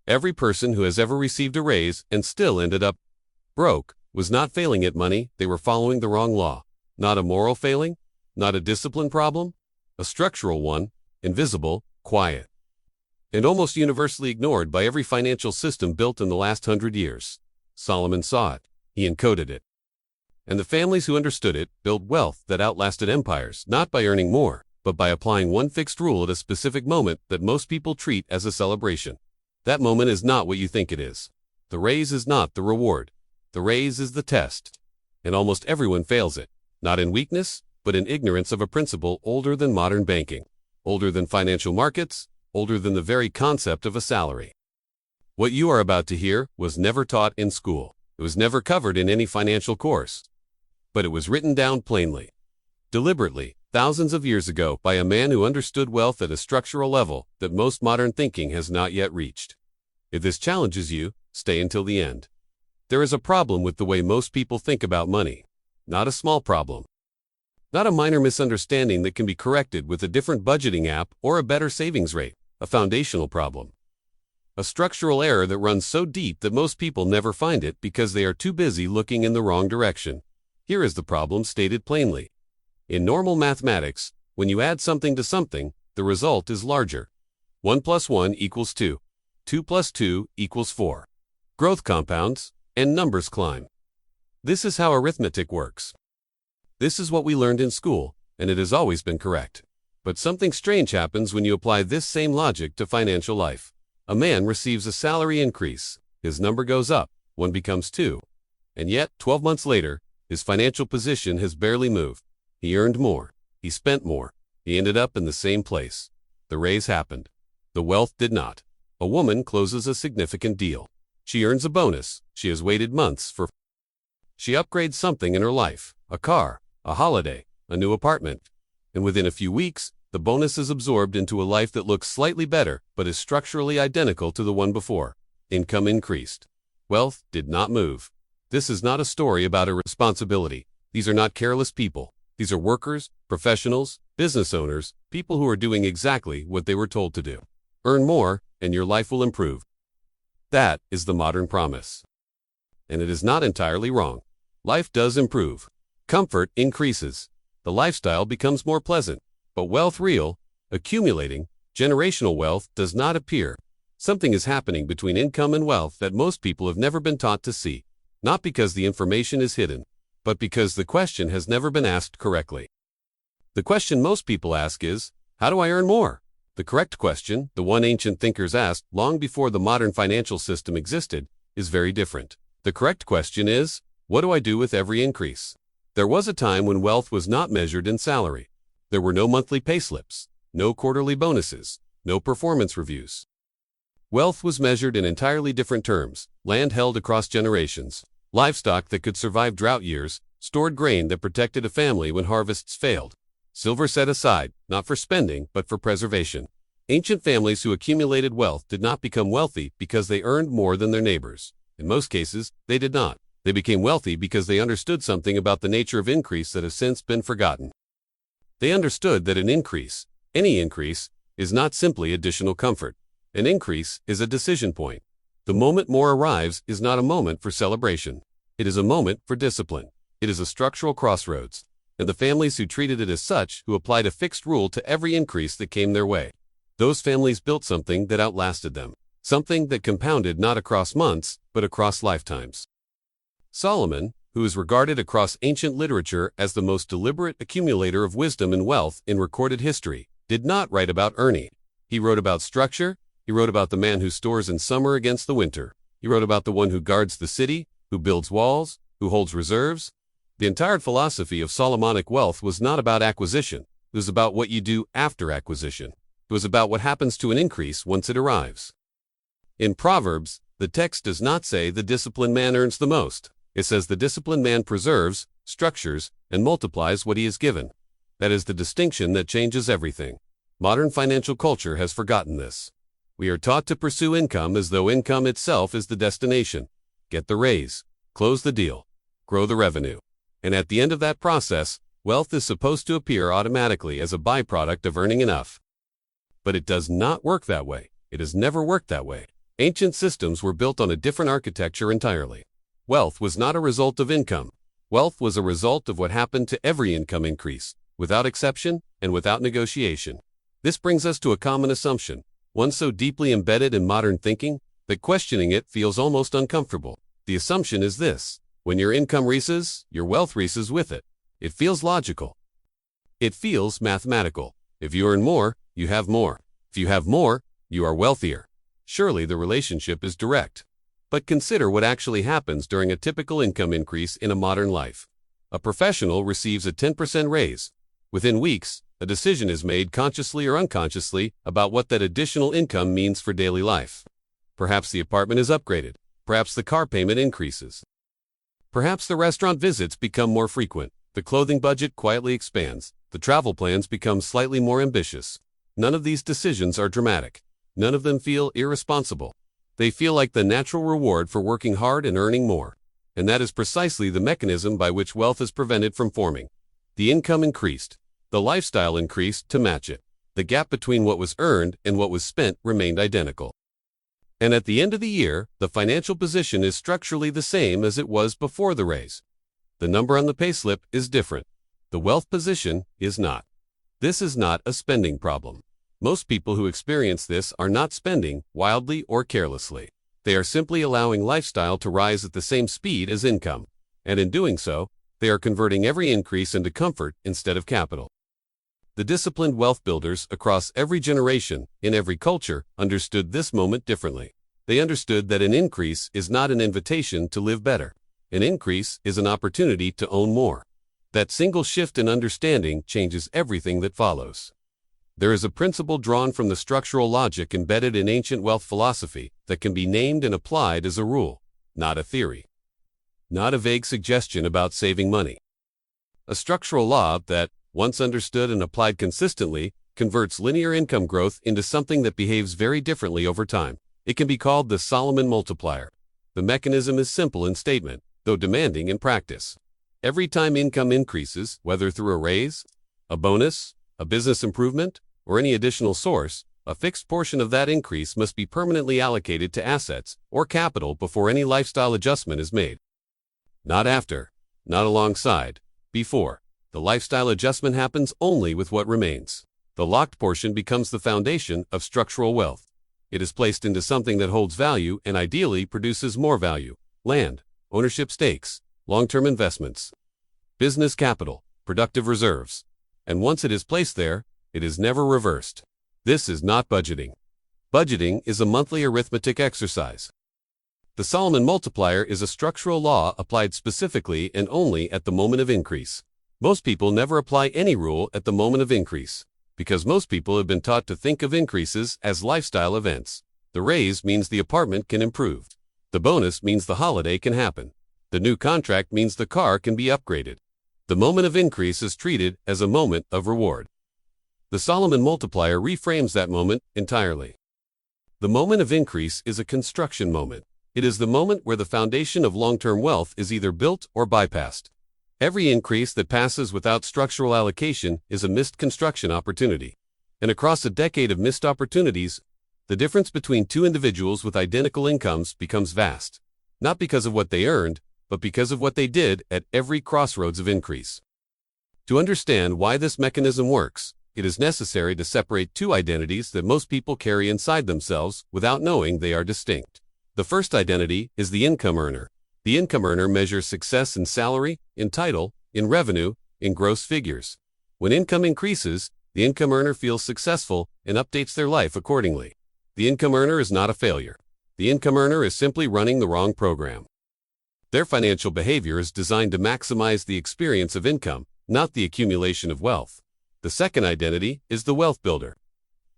Every person who has ever received a raise and still ended up broke was not failing at money, they were following the wrong law. Not a moral failing, not a discipline problem, a structural one, invisible, quiet, and almost universally ignored by every financial system built in the last 100 years. Solomon saw it. He encoded it. And the families who understood it built wealth that outlasted empires, not by earning more, but by applying one fixed rule at a specific moment that most people treat as a celebration. That moment is not what you think it is. The raise is not the reward. The raise is the test. And almost everyone fails it, not in weakness, but in ignorance of a principle older than modern banking, older than financial markets, older than the very concept of a salary. What you are about to hear was never taught in school. It was never covered in any financial course. But it was written down plainly, deliberately, thousands of years ago by a man who understood wealth at a structural level that most modern thinking has not yet reached. If this challenges you, stay until the end. There is a problem with the way most people think about money. Not a small problem. Not a minor misunderstanding that can be corrected with a different budgeting app or a better savings rate. A foundational problem. A structural error that runs so deep that most people never find it because they are too busy looking in the wrong direction. Here is the problem stated plainly. In normal mathematics, when you add something to something, the result is larger. 1 plus 1 equals 2. 2 plus 2 equals 4. Growth compounds, and numbers climb. This is how arithmetic works. This is what we learned in school, and it has always been correct. But something strange happens when you apply this same logic to financial life. A man receives a salary increase. His number goes up. 1 becomes 2. And yet, 12 months later, his financial position has barely moved. He earned more. He spent more. He ended up in the same place. The raise happened. The wealth did not. A woman closes a significant deal. She earns a bonus. She has waited months for. She upgrades something in her life. A car, a holiday, a new apartment. And within a few weeks, the bonus is absorbed into a life that looks slightly better but is structurally identical to the one before. Income increased. Wealth did not move. This is not a story about irresponsibility. These are not careless people. These are workers, professionals, business owners, people who are doing exactly what they were told to do. Earn more, and your life will improve. That is the modern promise. And it is not entirely wrong. Life does improve. Comfort increases. The lifestyle becomes more pleasant. But wealth real, accumulating, generational wealth does not appear. Something is happening between income and wealth that most people have never been taught to see. Not because the information is hidden, but because the question has never been asked correctly. The question most people ask is, how do I earn more? The correct question, the one ancient thinkers asked long before the modern financial system existed, is very different. The correct question is, what do I do with every increase? There was a time when wealth was not measured in salary. There were no monthly payslips, no quarterly bonuses, no performance reviews. Wealth was measured in entirely different terms: land held across generations, livestock that could survive drought years, stored grain that protected a family when harvests failed, silver set aside, not for spending, but for preservation. Ancient families who accumulated wealth did not become wealthy because they earned more than their neighbors. In most cases, they did not. They became wealthy because they understood something about the nature of increase that has since been forgotten. They understood that an increase, any increase, is not simply additional comfort. An increase is a decision point. The moment more arrives is not a moment for celebration. It is a moment for discipline. It is a structural crossroads. And the families who treated it as such, who applied a fixed rule to every increase that came their way, those families built something that outlasted them. Something that compounded not across months, but across lifetimes. Solomon, who is regarded across ancient literature as the most deliberate accumulator of wisdom and wealth in recorded history, did not write about earning. He wrote about structure. He wrote about the man who stores in summer against the winter. He wrote about the one who guards the city, who builds walls, who holds reserves. The entire philosophy of Solomonic wealth was not about acquisition. It was about what you do after acquisition. It was about what happens to an increase once it arrives. In Proverbs, the text does not say the disciplined man earns the most. It says the disciplined man preserves, structures, and multiplies what he is given. That is the distinction that changes everything. Modern financial culture has forgotten this. We are taught to pursue income as though income itself is the destination. Get the raise, close the deal, grow the revenue. And at the end of that process, wealth is supposed to appear automatically as a byproduct of earning enough. But it does not work that way. It has never worked that way. Ancient systems were built on a different architecture entirely. Wealth was not a result of income. Wealth was a result of what happened to every income increase, without exception and without negotiation. This brings us to a common assumption, one so deeply embedded in modern thinking that questioning it feels almost uncomfortable. The assumption is this: when your income rises, your wealth rises with it. It feels logical. It feels mathematical. If you earn more, you have more. If you have more, you are wealthier. Surely the relationship is direct. But consider what actually happens during a typical income increase in a modern life. A professional receives a 10% raise. Within weeks, a decision is made consciously or unconsciously about what that additional income means for daily life. Perhaps the apartment is upgraded. Perhaps the car payment increases. Perhaps the restaurant visits become more frequent. The clothing budget quietly expands. The travel plans become slightly more ambitious. None of these decisions are dramatic. None of them feel irresponsible. They feel like the natural reward for working hard and earning more. And that is precisely the mechanism by which wealth is prevented from forming. The income increased. The lifestyle increased to match it. The gap between what was earned and what was spent remained identical. And at the end of the year, the financial position is structurally the same as it was before the raise. The number on the payslip is different. The wealth position is not. This is not a spending problem. Most people who experience this are not spending wildly or carelessly. They are simply allowing lifestyle to rise at the same speed as income. And in doing so, they are converting every increase into comfort instead of capital. The disciplined wealth builders across every generation, in every culture, understood this moment differently. They understood that an increase is not an invitation to live better. An increase is an opportunity to own more. That single shift in understanding changes everything that follows. There is a principle drawn from the structural logic embedded in ancient wealth philosophy that can be named and applied as a rule, not a theory. Not a vague suggestion about saving money. A structural law that, once understood and applied consistently, converts linear income growth into something that behaves very differently over time. It can be called the Solomon Multiplier. The mechanism is simple in statement, though demanding in practice. Every time income increases, whether through a raise, a bonus, a business improvement, or any additional source, a fixed portion of that increase must be permanently allocated to assets or capital before any lifestyle adjustment is made. Not after, not alongside, before. The lifestyle adjustment happens only with what remains. The locked portion becomes the foundation of structural wealth. It is placed into something that holds value and ideally produces more value: land, ownership stakes, long-term investments, business capital, productive reserves. And once it is placed there, it is never reversed. This is not budgeting. Budgeting is a monthly arithmetic exercise. The Solomon Multiplier is a structural law applied specifically and only at the moment of increase. Most people never apply any rule at the moment of increase, because most people have been taught to think of increases as lifestyle events. The raise means the apartment can improve. The bonus means the holiday can happen. The new contract means the car can be upgraded. The moment of increase is treated as a moment of reward. The Solomon Multiplier reframes that moment entirely. The moment of increase is a construction moment. It is the moment where the foundation of long-term wealth is either built or bypassed. Every increase that passes without structural allocation is a missed construction opportunity. And across a decade of missed opportunities, the difference between two individuals with identical incomes becomes vast. Not because of what they earned, but because of what they did at every crossroads of increase. To understand why this mechanism works, it is necessary to separate two identities that most people carry inside themselves without knowing they are distinct. The first identity is the income earner. The income earner measures success in salary, in title, in revenue, in gross figures. When income increases, the income earner feels successful and updates their life accordingly. The income earner is not a failure. The income earner is simply running the wrong program. Their financial behavior is designed to maximize the experience of income, not the accumulation of wealth. The second identity is the wealth builder.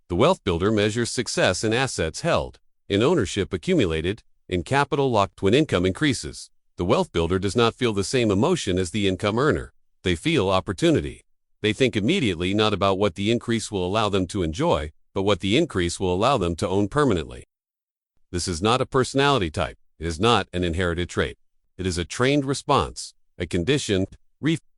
The wealth builder measures success in assets held, in ownership accumulated, in capital locked. When income increases, the wealth builder does not feel the same emotion as the income earner. They feel opportunity. They think immediately not about what the increase will allow them to enjoy, but what the increase will allow them to own permanently. This is not a personality type. It is not an inherited trait. It is a trained response, a conditioned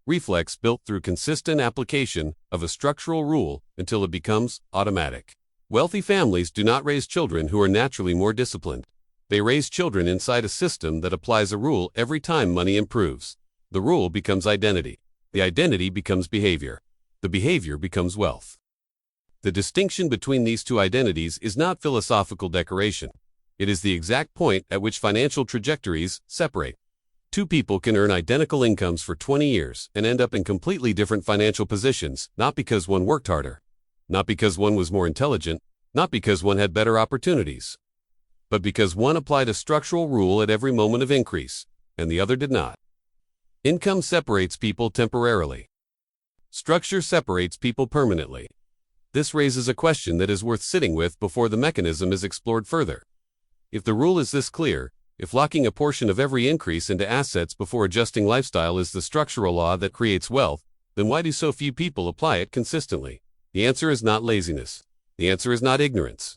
reflex built through consistent application of a structural rule until it becomes automatic. Wealthy families do not raise children who are naturally more disciplined. They raise children inside a system that applies a rule every time money improves. The rule becomes identity. The identity becomes behavior. The behavior becomes wealth. The distinction between these two identities is not philosophical decoration. It is the exact point at which financial trajectories separate. Two people can earn identical incomes for 20 years and end up in completely different financial positions, not because one worked harder, not because one was more intelligent, not because one had better opportunities, but because one applied a structural rule at every moment of increase, and the other did not. Income separates people temporarily. Structure separates people permanently. This raises a question that is worth sitting with before the mechanism is explored further. If the rule is this clear, if locking a portion of every increase into assets before adjusting lifestyle is the structural law that creates wealth, then why do so few people apply it consistently? The answer is not laziness. The answer is not ignorance.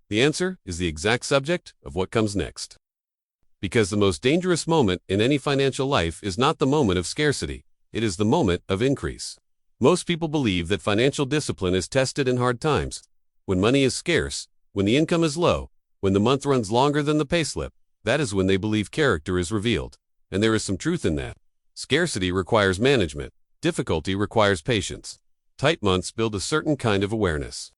The answer is the exact subject of what comes next. Because the most dangerous moment in any financial life is not the moment of scarcity, it is the moment of increase. Most people believe that financial discipline is tested in hard times. When money is scarce, when the income is low, when the month runs longer than the payslip, that is when they believe character is revealed. And there is some truth in that. Scarcity requires management. Difficulty requires patience. Tight months build a certain kind of awareness.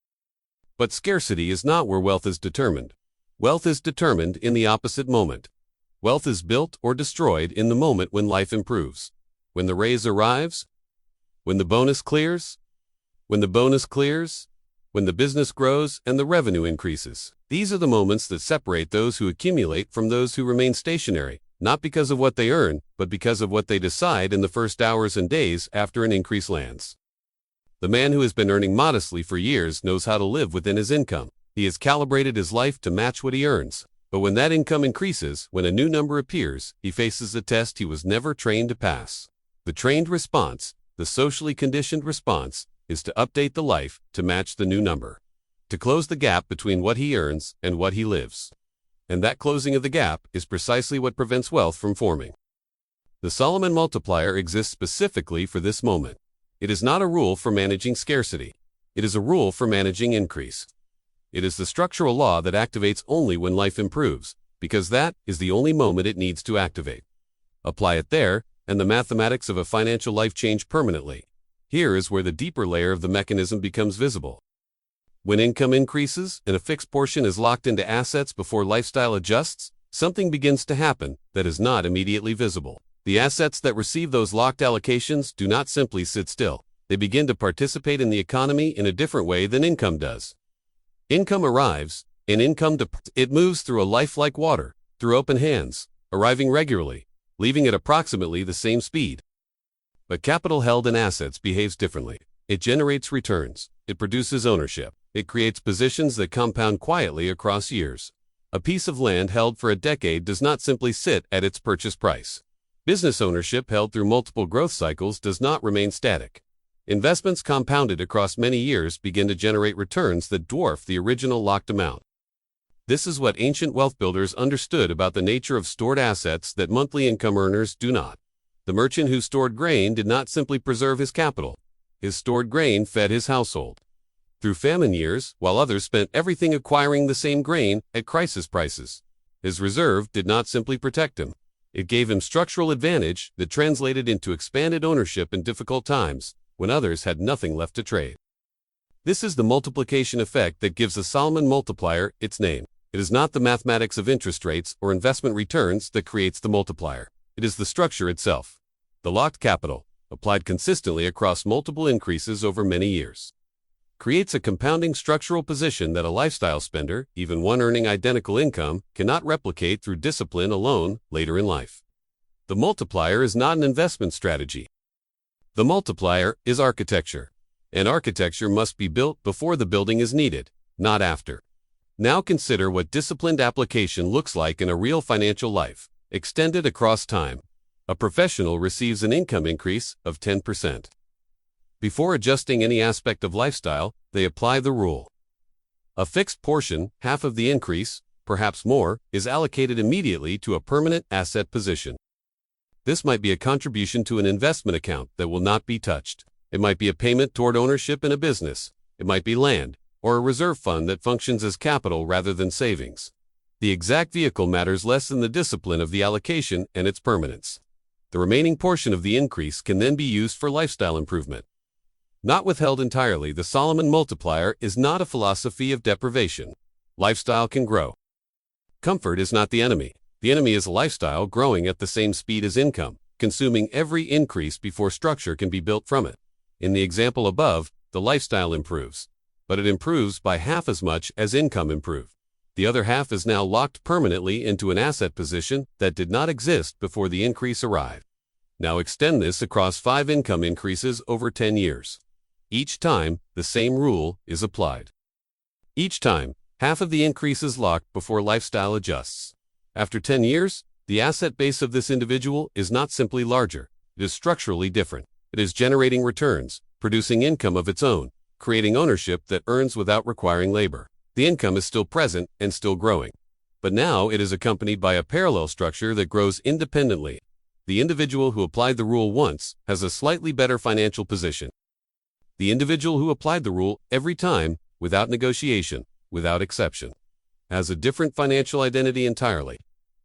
But scarcity is not where wealth is determined. Wealth is determined in the opposite moment. Wealth is built or destroyed in the moment when life improves. When the raise arrives. When the bonus clears. When the bonus clears. When the business grows and the revenue increases. These are the moments that separate those who accumulate from those who remain stationary, not because of what they earn, but because of what they decide in the first hours and days after an increase lands. The man who has been earning modestly for years knows how to live within his income. He has calibrated his life to match what he earns. But when that income increases, when a new number appears, he faces a test he was never trained to pass. The trained response, the socially conditioned response, is to update the life to match the new number, to close the gap between what he earns and what he lives. And that closing of the gap is precisely what prevents wealth from forming. The Solomon Multiplier exists specifically for this moment. It is not a rule for managing scarcity. It is a rule for managing increase. It is the structural law that activates only when life improves, because that is the only moment it needs to activate. Apply it there, and the mathematics of a financial life change permanently. Here is where the deeper layer of the mechanism becomes visible. When income increases and a fixed portion is locked into assets before lifestyle adjusts, something begins to happen that is not immediately visible. The assets that receive those locked allocations do not simply sit still. They begin to participate in the economy in a different way than income does. Income arrives, and income departs. It moves through a life like water, through open hands, arriving regularly, leaving at approximately the same speed. But capital held in assets behaves differently. It generates returns. It produces ownership. It creates positions that compound quietly across years. A piece of land held for a decade does not simply sit at its purchase price. Business ownership held through multiple growth cycles does not remain static. Investments compounded across many years begin to generate returns that dwarf the original locked amount. This is what ancient wealth builders understood about the nature of stored assets that monthly income earners do not. The merchant who stored grain did not simply preserve his capital. His stored grain fed his household through famine years, while others spent everything acquiring the same grain at crisis prices. His reserve did not simply protect him. It gave him structural advantage that translated into expanded ownership in difficult times, when others had nothing left to trade. This is the multiplication effect that gives the Solomon Multiplier its name. It is not the mathematics of interest rates or investment returns that creates the multiplier. It is the structure itself. The locked capital, applied consistently across multiple increases over many years, creates a compounding structural position that a lifestyle spender, even one earning identical income, cannot replicate through discipline alone later in life. The multiplier is not an investment strategy. The multiplier is architecture, and architecture must be built before the building is needed, not after. Now consider what disciplined application looks like in a real financial life, extended across time. A professional receives an income increase of 10%. Before adjusting any aspect of lifestyle, they apply the rule. A fixed portion, half of the increase, perhaps more, is allocated immediately to a permanent asset position. This might be a contribution to an investment account that will not be touched. It might be a payment toward ownership in a business. It might be land, or a reserve fund that functions as capital rather than savings. The exact vehicle matters less than the discipline of the allocation and its permanence. The remaining portion of the increase can then be used for lifestyle improvement. Not withheld entirely, the Solomon Multiplier is not a philosophy of deprivation. Lifestyle can grow. Comfort is not the enemy. The enemy is a lifestyle growing at the same speed as income, consuming every increase before structure can be built from it. In the example above, the lifestyle improves, but it improves by half as much as income improved. The other half is now locked permanently into an asset position that did not exist before the increase arrived. Now extend this across 5 income increases over 10 years. Each time, the same rule is applied. Each time, half of the increase is locked before lifestyle adjusts. After 10 years, the asset base of this individual is not simply larger, it is structurally different. It is generating returns, producing income of its own, creating ownership that earns without requiring labor. The income is still present and still growing. But now it is accompanied by a parallel structure that grows independently. The individual who applied the rule once has a slightly better financial position. The individual who applied the rule every time, without negotiation, without exception, has a different financial identity entirely.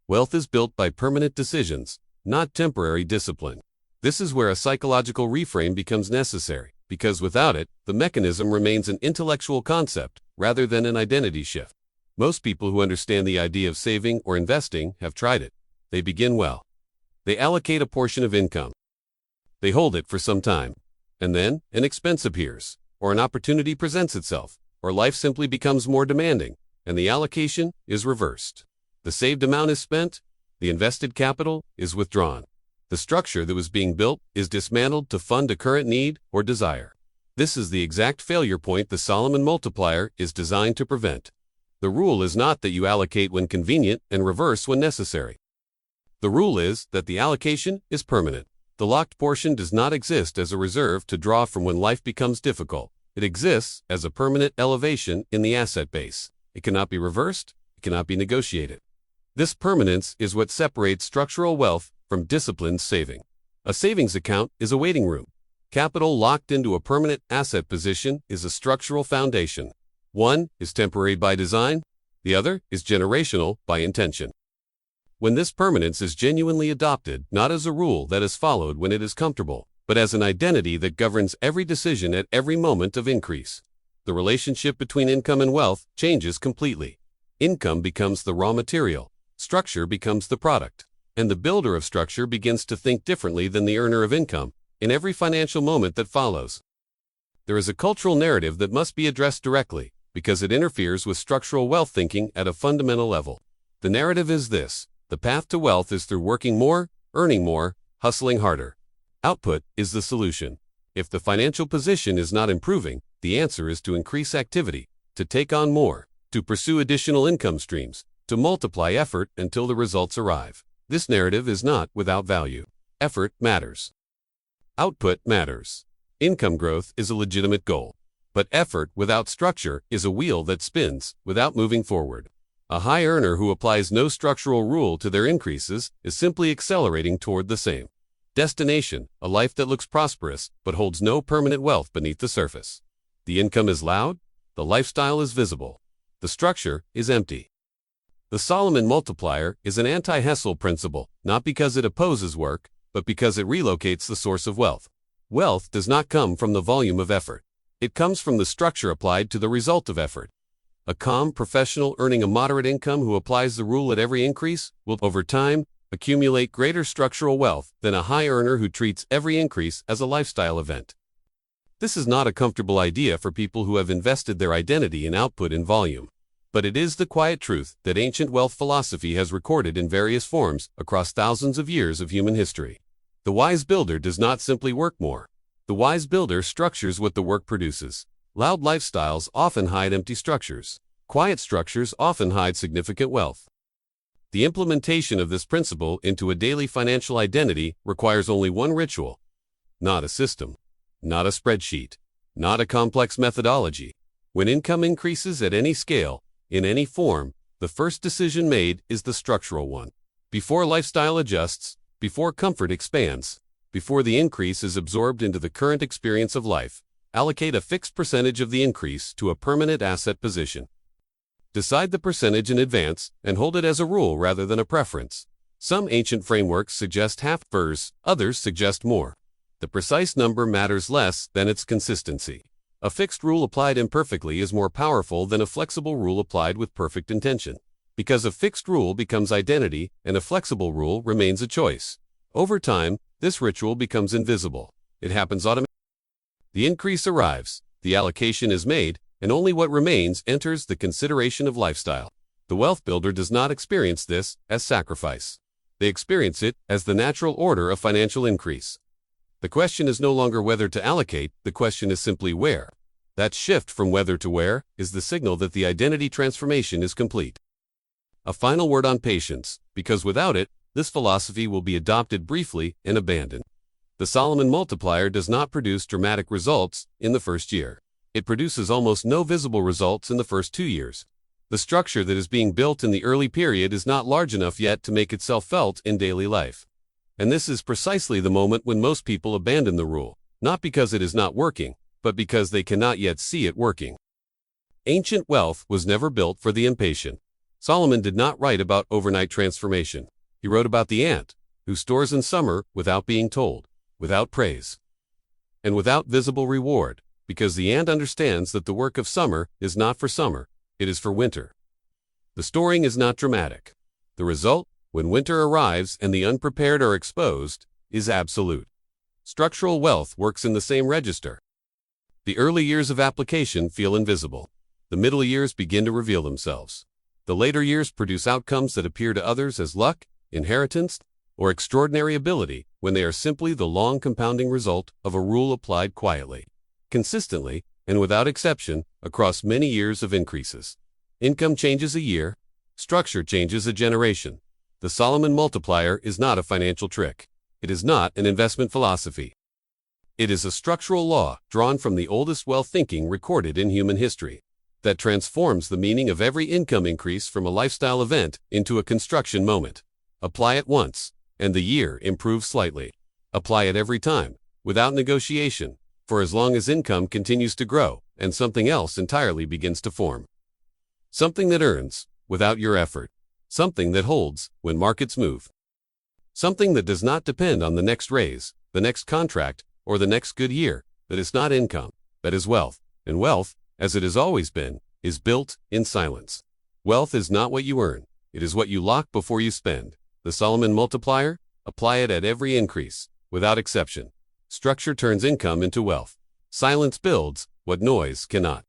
Wealth is built by permanent decisions, not temporary discipline. This is where a psychological reframe becomes necessary, because without it, the mechanism remains an intellectual concept rather than an identity shift. Most people who understand the idea of saving or investing have tried it. They begin well. They allocate a portion of income. They hold it for some time. And then, an expense appears, or an opportunity presents itself, or life simply becomes more demanding, and the allocation is reversed. The saved amount is spent, the invested capital is withdrawn. The structure that was being built is dismantled to fund a current need or desire. This is the exact failure point the Solomon Multiplier is designed to prevent. The rule is not that you allocate when convenient and reverse when necessary. The rule is that the allocation is permanent. The locked portion does not exist as a reserve to draw from when life becomes difficult. It exists as a permanent elevation in the asset base. It cannot be reversed, it cannot be negotiated. This permanence is what separates structural wealth from disciplined saving. A savings account is a waiting room. Capital locked into a permanent asset position is a structural foundation. One is temporary by design, the other is generational by intention. When this permanence is genuinely adopted, not as a rule that is followed when it is comfortable, but as an identity that governs every decision at every moment of increase, the relationship between income and wealth changes completely. Income becomes the raw material, structure becomes the product, and the builder of structure begins to think differently than the earner of income in every financial moment that follows. There is a cultural narrative that must be addressed directly because it interferes with structural wealth thinking at a fundamental level. The narrative is this: the path to wealth is through working more, earning more, hustling harder. Output is the solution. If the financial position is not improving, the answer is to increase activity, to take on more, to pursue additional income streams, to multiply effort until the results arrive. This narrative is not without value. Effort matters. Output matters. Income growth is a legitimate goal. But effort without structure is a wheel that spins without moving forward. A high earner who applies no structural rule to their increases is simply accelerating toward the same destination, a life that looks prosperous but holds no permanent wealth beneath the surface. The income is loud, the lifestyle is visible, the structure is empty. The Solomon Multiplier is an anti-hustle principle, not because it opposes work, but because it relocates the source of wealth. Wealth does not come from the volume of effort. It comes from the structure applied to the result of effort. A calm professional earning a moderate income who applies the rule at every increase will, over time, accumulate greater structural wealth than a high earner who treats every increase as a lifestyle event. This is not a comfortable idea for people who have invested their identity in output and volume. But it is the quiet truth that ancient wealth philosophy has recorded in various forms across thousands of years of human history. The wise builder does not simply work more. The wise builder structures what the work produces. Loud lifestyles often hide empty structures. Quiet structures often hide significant wealth. The implementation of this principle into a daily financial identity requires only one ritual, not a system, not a spreadsheet, not a complex methodology. When income increases at any scale, in any form, the first decision made is the structural one. Before lifestyle adjusts, before comfort expands, before the increase is absorbed into the current experience of life, Allocate a fixed percentage of the increase to a permanent asset position. Decide the percentage in advance and hold it as a rule rather than a preference. Some ancient frameworks suggest half FERS, others suggest more. The precise number matters less than its consistency. A fixed rule applied imperfectly is more powerful than a flexible rule applied with perfect intention, because a fixed rule becomes identity and a flexible rule remains a choice. Over time, this ritual becomes invisible. It happens automatically. The increase arrives, the allocation is made, and only what remains enters the consideration of lifestyle. The wealth builder does not experience this as sacrifice. They experience it as the natural order of financial increase. The question is no longer whether to allocate, the question is simply where. That shift from whether to where is the signal that the identity transformation is complete. A final word on patience, because without it, this philosophy will be adopted briefly and abandoned. The Solomon Multiplier does not produce dramatic results in the first year. It produces almost no visible results in the first 2 years. The structure that is being built in the early period is not large enough yet to make itself felt in daily life. And this is precisely the moment when most people abandon the rule, not because it is not working, but because they cannot yet see it working. Ancient wealth was never built for the impatient. Solomon did not write about overnight transformation. He wrote about the ant, who stores in summer without being told, without praise, and without visible reward, because the ant understands that the work of summer is not for summer, it is for winter. The storing is not dramatic. The result, when winter arrives and the unprepared are exposed, is absolute. Structural wealth works in the same register. The early years of application feel invisible. The middle years begin to reveal themselves. The later years produce outcomes that appear to others as luck, inheritance, or extraordinary ability when they are simply the long compounding result of a rule applied quietly, consistently, and without exception across many years of increases. Income changes a year, structure changes a generation. The Solomon Multiplier is not a financial trick. It is not an investment philosophy. It is a structural law drawn from the oldest wealth thinking recorded in human history that transforms the meaning of every income increase from a lifestyle event into a construction moment. Apply it once, and the year improves slightly. Apply it every time, without negotiation, for as long as income continues to grow and something else entirely begins to form. Something that earns, without your effort. Something that holds when markets move. Something that does not depend on the next raise, the next contract, or the next good year. That is not income, that is wealth. And wealth, as it has always been, is built in silence. Wealth is not what you earn, it is what you lock before you spend. The Solomon Multiplier, apply it at every increase, without exception. Structure turns income into wealth. Silence builds what noise cannot.